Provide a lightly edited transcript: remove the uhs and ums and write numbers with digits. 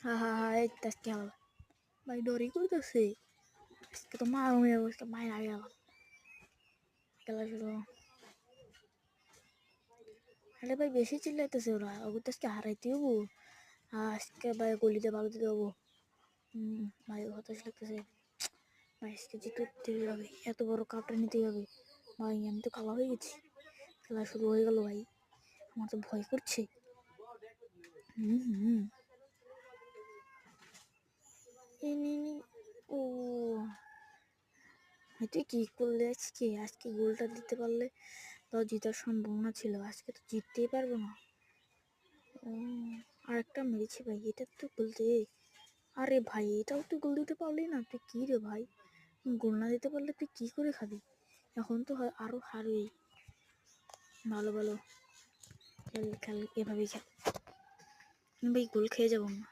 হ্যাঁ হ্যাঁ হ্যাঁ, এই তো আজকে হবে ভাই, ডরি করতেছে। আজকে তো মার হয়ে যাবো, আজকে মায়ের আগে গেলাম, খেলা শুরু। আরে ভাই বেশি চিল্লাইতেছে ওরা, ওগুলো তো আজকে হারাইতে হবো। আজকে ভাই গলিতে ভালো দিতে হবো। ভাই হতাশ লাগতেছে ভাই, আজকে জিততেই হবে, এত বড় কাপটা নিতেই হবে ভাই। আমি তো কালা হয়ে গেছি, খেলা শুরু হয়ে গেল ভাই, আমার তো ভয় করছে। হুম হুম ও তুই কি করলে আজকে? আজকে গোলটা দিতে পারলে তাও জেতার সম্ভাবনা ছিল, আজকে তো জিততেই পারবো না। ও আর একটা মেরেছি ভাই, এটা তো গোল দে। আরে ভাই এটাও তুই গোল দিতে পারলি না, তুই কি রে ভাই? গোল না দিতে পারলে তুই কি করে খাবি? এখন তো আরো হারবেই। ভালো ভালো খেল খেল, এভাবেই খেল ভাই, গোল খেয়ে যাবো না।